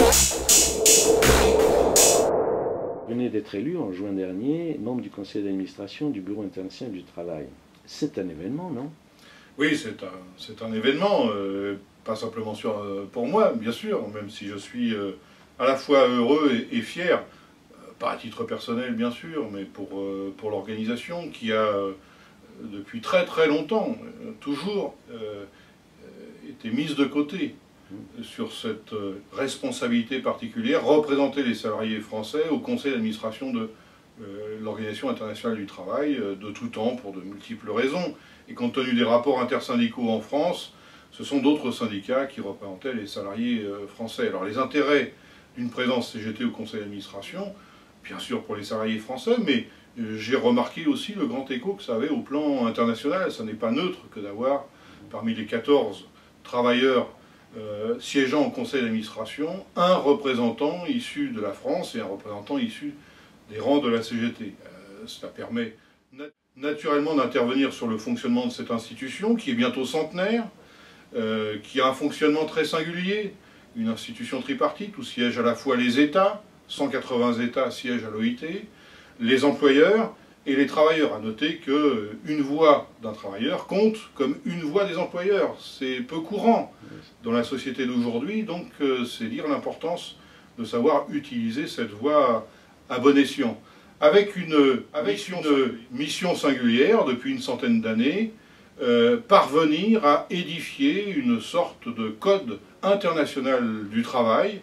Vous venez d'être élu en juin dernier, membre du conseil d'administration du Bureau international du travail. C'est un événement, non? Oui, c'est un événement, pas simplement pour moi, bien sûr, même si je suis à la fois heureux et fier, pas à titre personnel bien sûr, mais pour l'organisation qui a, depuis très très longtemps, toujours été mise de côté sur cette responsabilité particulière, représenter les salariés français au conseil d'administration de l'Organisation internationale du travail de tout temps pour de multiples raisons. Et compte tenu des rapports intersyndicaux en France, ce sont d'autres syndicats qui représentaient les salariés français. Alors les intérêts d'une présence CGT au conseil d'administration, bien sûr pour les salariés français, mais j'ai remarqué aussi le grand écho que ça avait au plan international. Ça n'est pas neutre que d'avoir parmi les 14 travailleurs siégeant au conseil d'administration, un représentant issu de la France et un représentant issu des rangs de la CGT. Cela permet naturellement d'intervenir sur le fonctionnement de cette institution qui est bientôt centenaire, qui a un fonctionnement très singulier, une institution tripartite où siègent à la fois les États, 180 États siègent à l'OIT, les employeurs et les travailleurs. À noter qu'une voix d'un travailleur compte comme une voix des employeurs. C'est peu courant dans la société d'aujourd'hui, donc c'est dire l'importance de savoir utiliser cette voix à bon escient. Avec une mission singulière depuis une centaine d'années, parvenir à édifier une sorte de code international du travail,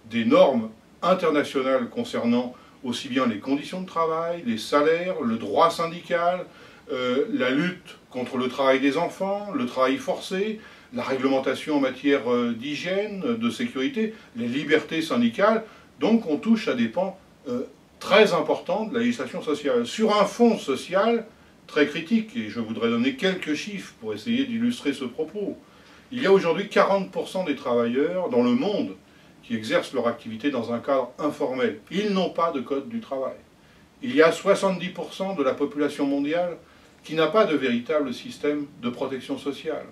des normes internationales concernant aussi bien les conditions de travail, les salaires, le droit syndical, la lutte contre le travail des enfants, le travail forcé, la réglementation en matière d'hygiène, de sécurité, les libertés syndicales. Donc on touche à des pans très importants de la législation sociale, sur un fond social très critique, et je voudrais donner quelques chiffres pour essayer d'illustrer ce propos. Il y a aujourd'hui 40% des travailleurs dans le monde qui exercent leur activité dans un cadre informel. Ils n'ont pas de code du travail. Il y a 70% de la population mondiale qui n'a pas de véritable système de protection sociale.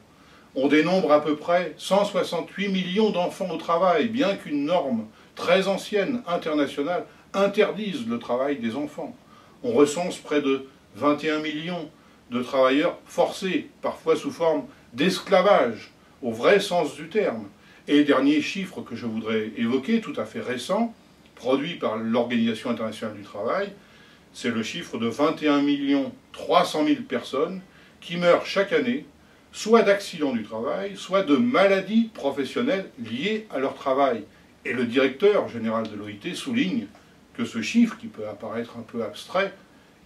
On dénombre à peu près 168 millions d'enfants au travail, bien qu'une norme très ancienne, internationale, interdise le travail des enfants. On recense près de 21 millions de travailleurs forcés, parfois sous forme d'esclavage, au vrai sens du terme. Et dernier chiffre que je voudrais évoquer, tout à fait récent, produit par l'Organisation internationale du travail, c'est le chiffre de 21 300 000 personnes qui meurent chaque année, soit d'accidents du travail, soit de maladies professionnelles liées à leur travail. Et le directeur général de l'OIT souligne que ce chiffre, qui peut apparaître un peu abstrait,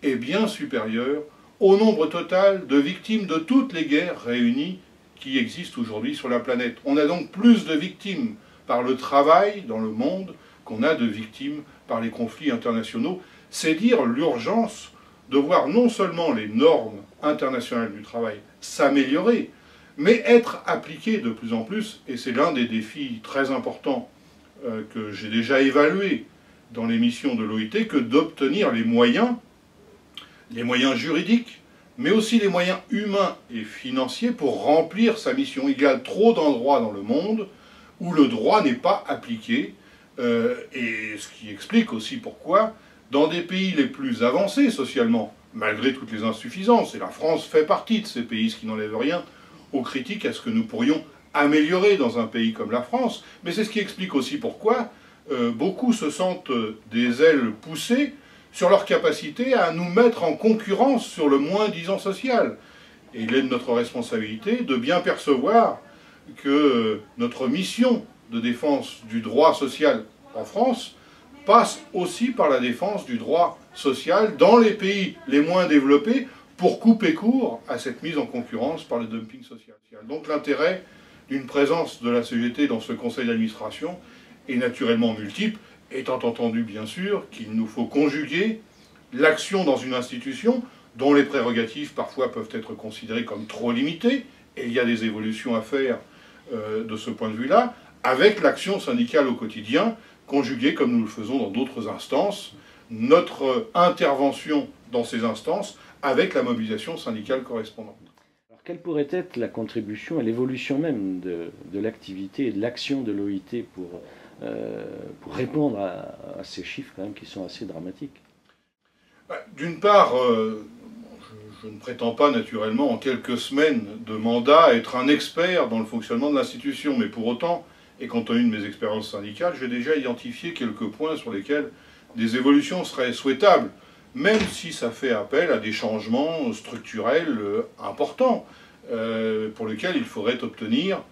est bien supérieur au nombre total de victimes de toutes les guerres réunies qui existent aujourd'hui sur la planète. On a donc plus de victimes par le travail dans le monde qu'on a de victimes par les conflits internationaux. C'est dire l'urgence de voir non seulement les normes internationales du travail s'améliorer, mais être appliquées de plus en plus, et c'est l'un des défis très importants que j'ai déjà évalué dans les missions de l'OIT, que d'obtenir les moyens juridiques, mais aussi les moyens humains et financiers pour remplir sa mission. Il y a trop d'endroits dans le monde où le droit n'est pas appliqué, et ce qui explique aussi pourquoi, dans des pays les plus avancés socialement, malgré toutes les insuffisances, et la France fait partie de ces pays, ce qui n'enlève rien aux critiques à ce que nous pourrions améliorer dans un pays comme la France, mais c'est ce qui explique aussi pourquoi beaucoup se sentent des ailes poussées sur leur capacité à nous mettre en concurrence sur le moins-disant social. Et il est de notre responsabilité de bien percevoir que notre mission de défense du droit social en France passe aussi par la défense du droit social dans les pays les moins développés pour couper court à cette mise en concurrence par le dumping social. Donc l'intérêt d'une présence de la CGT dans ce conseil d'administration est naturellement multiple, étant entendu bien sûr qu'il nous faut conjuguer l'action dans une institution dont les prérogatives parfois peuvent être considérées comme trop limitées, et il y a des évolutions à faire de ce point de vue-là, avec l'action syndicale au quotidien, conjuguée comme nous le faisons dans d'autres instances, notre intervention dans ces instances avec la mobilisation syndicale correspondante. quelle pourrait être la contribution à l'évolution même de l'activité et de l'action de l'OIT pour répondre à ces chiffres quand même qui sont assez dramatiques? D'une part, je ne prétends pas naturellement en quelques semaines de mandat être un expert dans le fonctionnement de l'institution, mais pour autant, et compte tenu de mes expériences syndicales, j'ai déjà identifié quelques points sur lesquels des évolutions seraient souhaitables, même si ça fait appel à des changements structurels importants, pour lesquels il faudrait obtenir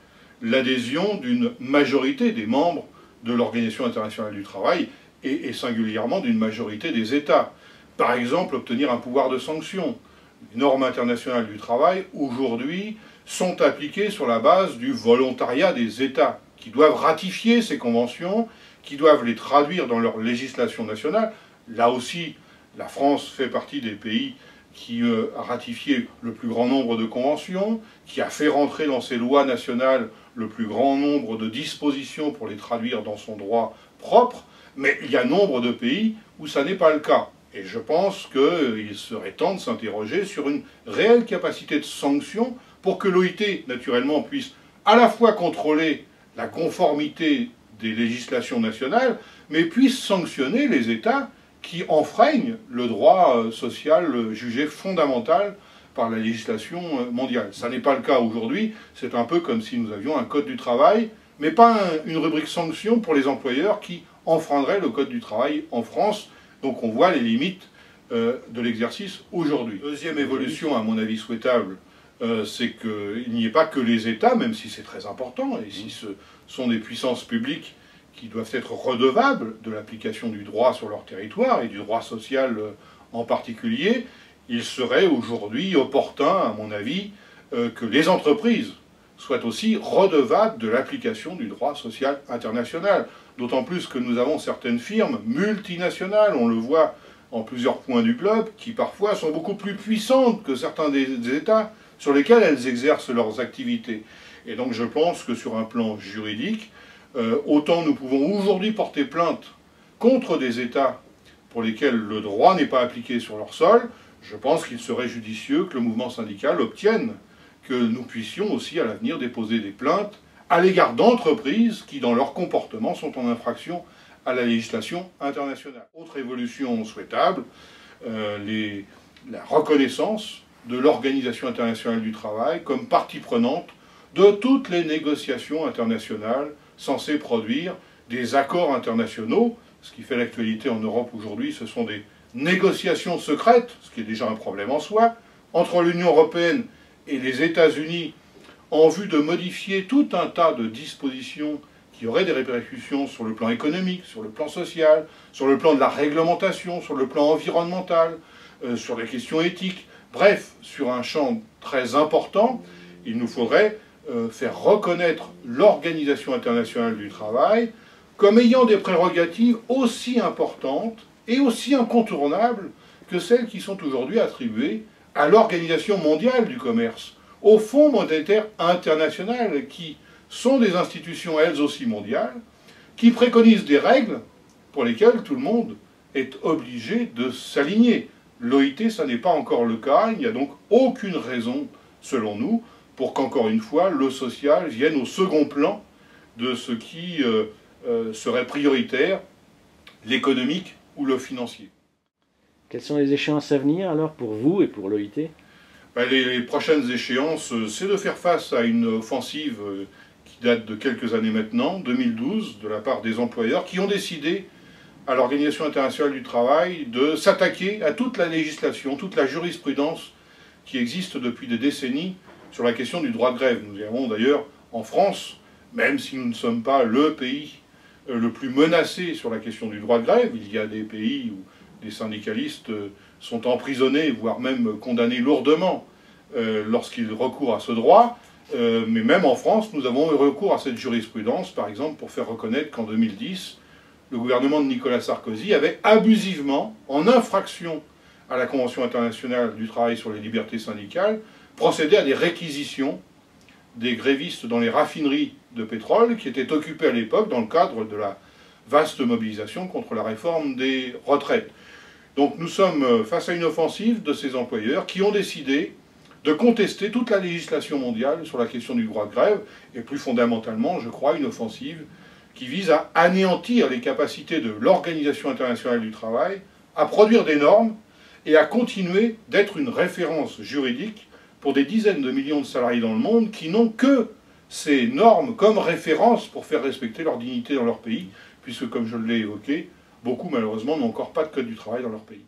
l'adhésion d'une majorité des membres de l'Organisation internationale du travail, et singulièrement d'une majorité des États. Par exemple, obtenir un pouvoir de sanction. Les normes internationales du travail, aujourd'hui, sont appliquées sur la base du volontariat des États, qui doivent ratifier ces conventions, qui doivent les traduire dans leur législation nationale. Là aussi, la France fait partie des pays qui a ratifié le plus grand nombre de conventions, qui a fait rentrer dans ses lois nationales le plus grand nombre de dispositions pour les traduire dans son droit propre, mais il y a nombre de pays où ça n'est pas le cas. Et je pense qu'il serait temps de s'interroger sur une réelle capacité de sanction pour que l'OIT, naturellement, puisse à la fois contrôler la conformité des législations nationales, mais puisse sanctionner les États qui enfreignent le droit social jugé fondamental par la législation mondiale. Ça n'est pas le cas aujourd'hui, c'est un peu comme si nous avions un code du travail, mais pas une rubrique sanction pour les employeurs qui enfreindraient le code du travail en France. Donc on voit les limites de l'exercice aujourd'hui. Deuxième évolution, à mon avis souhaitable, c'est qu'il n'y ait pas que les États, même si c'est très important, et si ce sont des puissances publiques qui doivent être redevables de l'application du droit sur leur territoire, et du droit social en particulier, il serait aujourd'hui opportun, à mon avis, que les entreprises soient aussi redevables de l'application du droit social international. D'autant plus que nous avons certaines firmes multinationales, on le voit en plusieurs points du globe, qui parfois sont beaucoup plus puissantes que certains des États sur lesquels elles exercent leurs activités. Et donc je pense que sur un plan juridique, autant nous pouvons aujourd'hui porter plainte contre des États pour lesquels le droit n'est pas appliqué sur leur sol, je pense qu'il serait judicieux que le mouvement syndical obtienne que nous puissions aussi à l'avenir déposer des plaintes à l'égard d'entreprises qui, dans leur comportement, sont en infraction à la législation internationale. Autre évolution souhaitable, la reconnaissance de l'Organisation internationale du travail comme partie prenante de toutes les négociations internationales censées produire des accords internationaux. Ce qui fait l'actualité en Europe aujourd'hui, ce sont des négociations secrètes, ce qui est déjà un problème en soi, entre l'Union européenne et les États-Unis en vue de modifier tout un tas de dispositions qui auraient des répercussions sur le plan économique, sur le plan social, sur le plan de la réglementation, sur le plan environnemental, sur les questions éthiques. Bref, sur un champ très important, il nous faudrait faire reconnaître l'Organisation internationale du travail comme ayant des prérogatives aussi importantes et aussi incontournables que celles qui sont aujourd'hui attribuées à l'Organisation mondiale du commerce, au Fonds monétaire international, qui sont des institutions elles aussi mondiales, qui préconisent des règles pour lesquelles tout le monde est obligé de s'aligner. L'OIT, ça n'est pas encore le cas, il n'y a donc aucune raison, selon nous, pour qu'encore une fois, le social vienne au second plan de ce qui serait prioritaire, l'économique ou le financier. Quelles sont les échéances à venir alors pour vous et pour l'OIT? Les prochaines échéances, c'est de faire face à une offensive qui date de quelques années maintenant, 2012, de la part des employeurs qui ont décidé à l'Organisation internationale du travail de s'attaquer à toute la législation, toute la jurisprudence qui existe depuis des décennies sur la question du droit de grève. Nous avons d'ailleurs en France, même si nous ne sommes pas le pays le plus menacé sur la question du droit de grève, il y a des pays où des syndicalistes sont emprisonnés, voire même condamnés lourdement lorsqu'ils recourent à ce droit. Mais même en France, nous avons eu recours à cette jurisprudence, par exemple, pour faire reconnaître qu'en 2010, le gouvernement de Nicolas Sarkozy avait abusivement, en infraction à la Convention internationale du travail sur les libertés syndicales, procédé à des réquisitions des grévistes dans les raffineries de pétrole qui étaient occupés à l'époque dans le cadre de la vaste mobilisation contre la réforme des retraites. Donc nous sommes face à une offensive de ces employeurs qui ont décidé de contester toute la législation mondiale sur la question du droit de grève, et plus fondamentalement, je crois, une offensive qui vise à anéantir les capacités de l'Organisation internationale du travail à produire des normes et à continuer d'être une référence juridique pour des dizaines de millions de salariés dans le monde qui n'ont que ces normes comme référence pour faire respecter leur dignité dans leur pays, puisque, comme je l'ai évoqué, beaucoup malheureusement n'ont encore pas de code du travail dans leur pays.